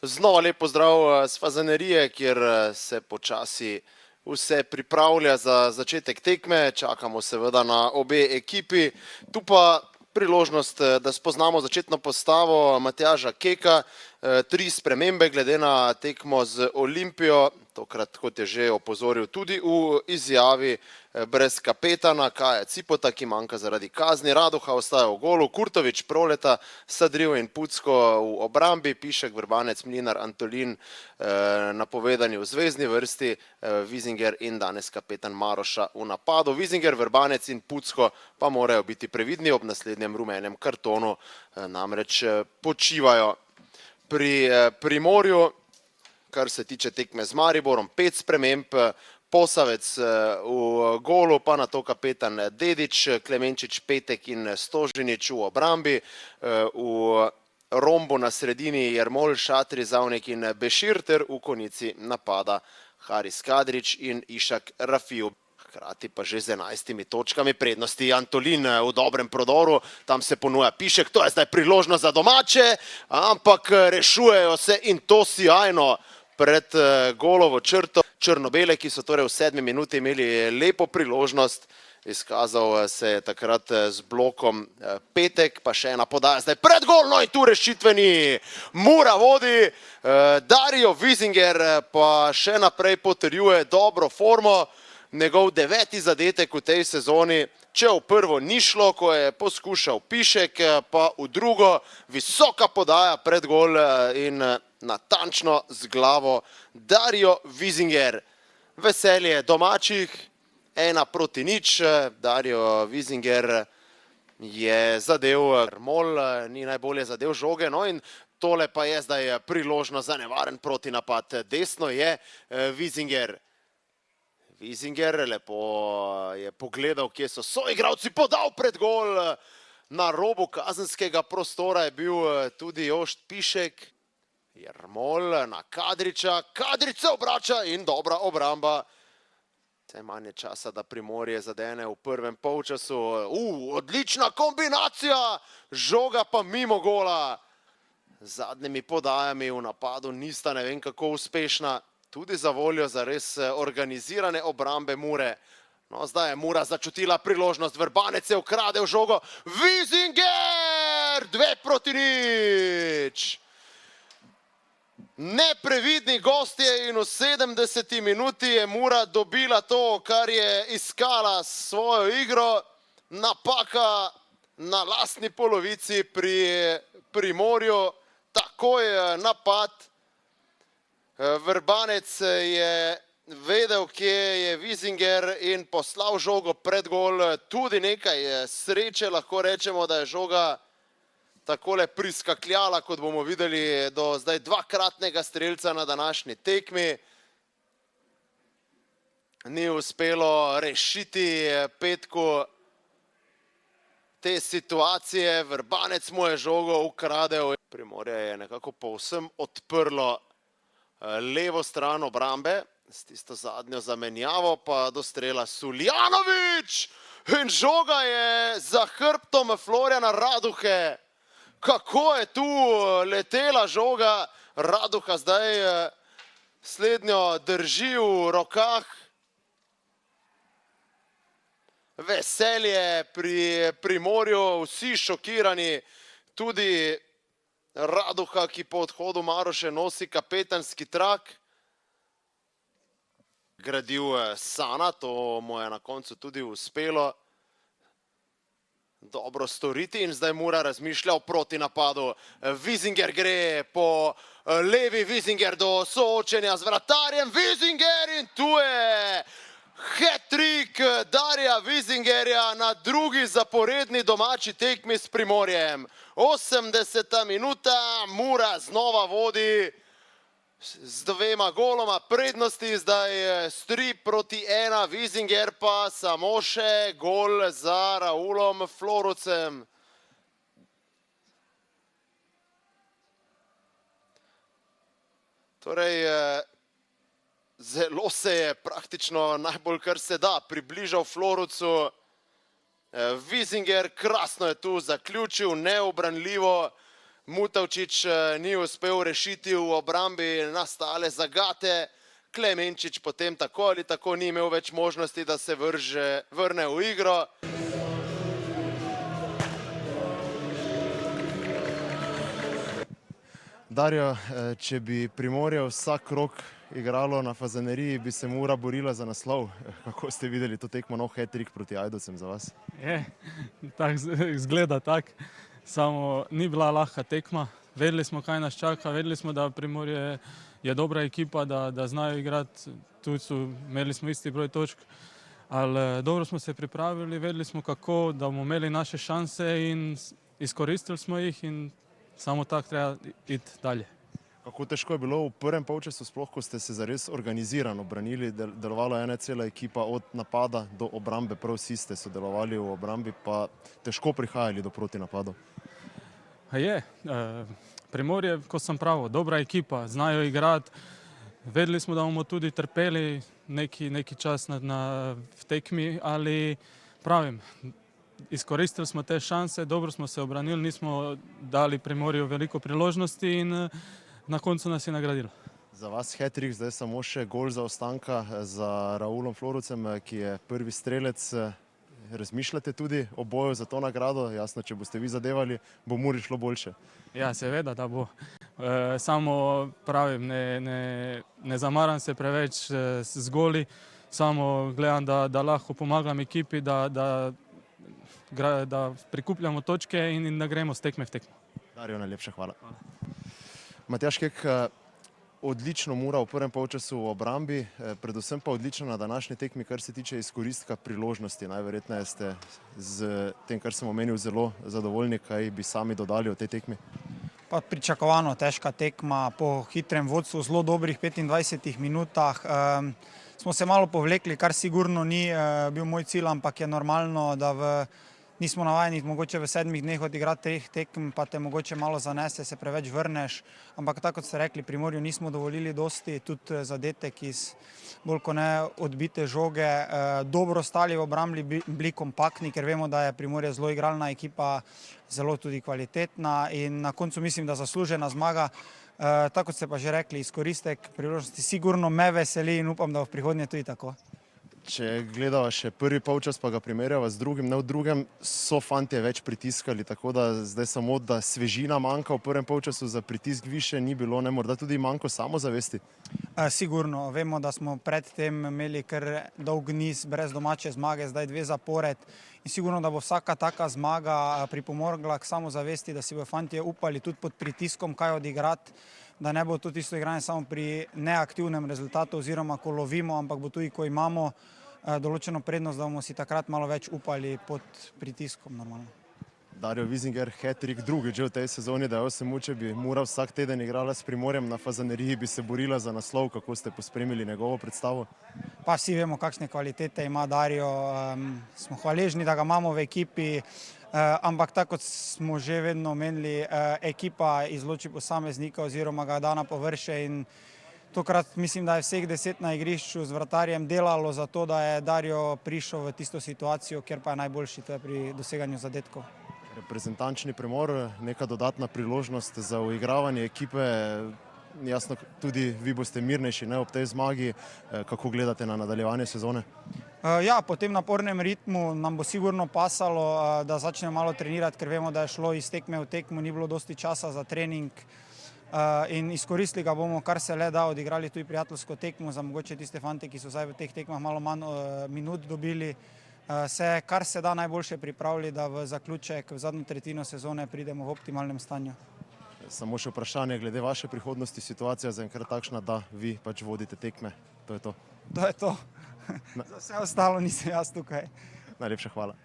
Znova lep pozdrav z Fazanerije, kjer se počasi vse pripravlja za začetek tekme. Čakamo seveda na obe ekipi. Tu pa priložnost, da spoznamo začetno postavo Matjaža Keka. 3 spremembe glede na tekmo z Olimpijo. Tokrat, kot je že opozoril tudi v izjavi, brez kapetana Kaja Cipota, ki manjka zaradi kazni. Raduha ostaja v golu, Kurtovič, Proleta, Sadriv in Pucko v obrambi, Pišek, Vrbanec, Mlinar, Antolin napovedani v zvezni vrsti, Vizinger in danes kapetan Maroša v napadu. Vizinger, Vrbanec in Pucko pa morajo biti previdni ob naslednjem rumenem kartonu, namreč počivajo. Pri Primorju, kar se tiče tekme z Mariborom, 5 sprememb, Posavec v golu, pa nato kapetan Dedič, Klemenčič, Petek in Stožinič v obrambi, v rombu na sredini Jermol, Šatri, Zavnik in Bešir ter v konici napada Haris Kadrič in Išak Rafiju. Hkrati pa že z 11 točkami prednosti Antolin v dobrem prodoru, tam se ponuja Pišek, to je zdaj priložnost za domače, ampak rešujejo se in to sijajno pred golovo črto. Črnobele, ki so torej v 7 minuti imeli lepo priložnost, izkazal se je takrat z blokom Petek, pa še ena podaja zdaj pred gol, no in tu rešitveni Mura vodi, Dario Vizinger pa še naprej potrjuje dobro formo. Njegov 9. zadetek v tej sezoni, če v prvo ni šlo, ko je poskušal Pišek, pa v drugo visoka podaja pred gol in natančno z glavo Dario Vizinger. Veselje domačih, 1-0, Dario Vizinger je zadev, Mol ni najbolje zadev žoge, no in tole pa je zdaj priložnost za nevaren protinapad. Desno je Vizinger. Vizinger lepo je pogledal, kje so soigralci, podal pred gol. Na robu kazenskega prostora je bil tudi Jošt Pišek. Jermol na Kadriča, Kadrič se obrača in dobra obramba. Vse manj je časa, da Primorje zadene v prvem polčasu. Odlična kombinacija, žoga pa mimo gola. Z zadnjimi podajami v napadu nista ne vem kako uspešna. Tudi za voljo za res organizirane obrambe Mure. No, zdaj je Mura začutila priložnost, Vrbanec je ukradel žogo, Vizinger! 2-0. Neprevidni gostje in v 70. minuti je Mura dobila to, kar je iskala s svojo igro. Napaka na lastni polovici pri Primorju, takoj napad. Vrbanec je vedel, kje je Vizinger in poslal žogo pred gol. Tudi nekaj sreče, lahko rečemo, da je žoga takole priskakljala, kot bomo videli, do zdaj 2-kratnega strelca na današnji tekmi. Ni uspelo rešiti Petku te situacije, Vrbanec mu je žogo ukradel. Primorje je nekako povsem odprlo levo stran obrambe, s tisto zadnjo zamenjavo pa do strela Suljanovič in žoga je za hrbtom Florjana Raduhe. Kako je tu letela žoga, Raduha zdaj slednjo drži v rokah. Veselje pri Primorju, vsi šokirani, tudi Raduha, ki po odhodu Maroše nosi kapetanski trak. Gradil Sana, to mu je na koncu tudi uspelo dobro storiti in zdaj Mura razmišlja o protinapadu. Vizinger gre po levi, Vizinger do soočenja z vratarjem, Vizinger in tu je hat-trick Darija Vizingerja na drugi zaporedni domači tekmi s Primorjem. 80. minuta, Mura znova vodi z 2 goloma prednosti, zdaj s 3-1, Vizinger pa samo še gol za Raulom Florucem. Torej, zelo se je praktično najbolj kar se da približal Florucu. Vizinger krasno je tu zaključil, neobranljivo. Mutavčič ni uspel rešiti v obrambi nastale zagate, Klemenčič potem tako ali tako ni imel več možnosti, da se vrne v igro. Dario, če bi Primorje vsak krog igralo na Fazaneriji, bi se Mura borila za naslov. Kako ste videli to tekmo, nov hat-trick proti Ajdovcem za vas? Izgleda tako, samo ni bila lahka tekma. Vedeli smo, kaj nas čaka, vedeli smo, da Primorje je dobra ekipa, da znajo igrati, imeli smo isti broj točk, ali dobro smo se pripravili, vedeli smo kako, da bomo imeli naše šanse in izkoristili smo jih in samo tako treba iti dalje. Kako težko je bilo v prvem polčasu, sploh ko ste se zares organizirano branili, delovala ena cela ekipa od napada do obrambe, prav vsi ste sodelovali v obrambi, pa težko prihajali do protinapadov? Primorje, ko sem pravil, dobra ekipa, znajo igrati, vedeli smo, da bomo tudi trpeli neki čas v tekmi, ali pravim, izkoristili smo te šanse, dobro smo se obranili, nismo dali Primorju veliko priložnosti in na koncu nas je nagradilo. Za vas hat-trick, zdaj samo še gol zaostanka za Raulom Florucem, ki je prvi strelec. Razmišljate tudi o boju za to nagrado? Jasno, če boste vi zadevali, bo Muri šlo boljše. Ja, seveda, da bo. Samo pravim, ne zamaram se preveč z goli, samo gledam, da lahko pomagam ekipi, da prikupljamo točke in da gremo s tekme v tekmo. Dario, najlepša hvala. Matjaž Kek, odlično Mura v prvem polčasu v obrambi, predvsem pa odlično na današnji tekmi, kar se tiče izkoristka priložnosti. Najverjetneje ste z tem, kar sem omenil, zelo zadovoljni, kaj bi sami dodali v tej tekmi? Pa pričakovano težka tekma po hitrem vodstvu, zelo dobrih 25 minutah. Smo se malo povlekli, kar sigurno ni bil moj cilj, ampak je normalno, da nismo navajeni mogoče v 7 dneh odigrati 3 tekem, pa te mogoče malo zanese, se preveč vrneš. Ampak tako kot ste rekli, Primorju nismo dovolili dosti, tudi zadetek iz bolj kot ne odbite žoge. Dobro stali v obrambi, bili kompaktni, ker vemo, da je Primorje zelo igralna ekipa, zelo tudi kvalitetna in na koncu mislim, da zaslužena zmaga. Tako kot ste pa že rekli, izkoristek priložnosti sigurno me veseli in upam, da v prihodnje tudi tako. Če gledava še prvi polčas, pa ga primerjava z drugim, ne v drugem, so fantje več pritiskali, tako da zdaj samo, da svežina manjka v prvem polčasu, za pritisk više ni bilo, ne morda tudi manjko samozavesti? Sigurno, vemo, da smo predtem imeli kar dolg niz brez domače zmage, zdaj 2 zapored in sigurno, da bo vsaka taka zmaga pripomogla k samozavesti, da si bodo fantje upali tudi pod pritiskom kaj odigrati, da ne bo to tisto igranje samo pri neaktivnem rezultatu oziroma ko lovimo, ampak bo tudi, ko imamo določeno prednost, da bomo si takrat malo več upali pod pritiskom normalno. Dario Wiesinger, hat-trick drugič v tej sezoni, da se mu, če bi Mura vsak teden igrala s Primorjem na Fazaneriji, bi se borila za naslov. Kako ste pospremili njegovo predstavo? Pa vsi vemo, kakšne kvalitete ima Dario, smo hvaležni, da ga imamo v ekipi, ampak tako kot smo že vedno omenili, ekipa izloči posameznika oziroma ga da na površje in tokrat mislim, da je vseh 10 na igrišču z vratarjem delalo za to, da je Dario prišel v tisto situacijo, kjer pa je najboljši, to je pri doseganju zadetkov. Reprezentančni premor, neka dodatna priložnost za uigravanje ekipe, jasno tudi vi boste mirnejši ob tej zmagi. Kako gledate na nadaljevanje sezone? Ja, po tem napornem ritmu nam bo sigurno pasalo, da začnemo malo trenirati, ker vemo, da je šlo iz tekme v tekmo, ni bilo dosti časa za trening in izkoristili ga bomo, kar se le da, odigrali tudi prijateljsko tekmo za mogoče tiste fante, ki so zdaj v teh tekmah malo manj minut dobili. Se kar se da najboljše pripravili, da v zaključek, v zadnjo tretjino sezone pridemo v optimalnem stanju. Samo še vprašanje glede vaše prihodnosti, situacija zaenkrat takšna, da vi pač vodite tekme. To je to. To je to. Za vse ostalo nisem jaz tukaj. Najlepša hvala.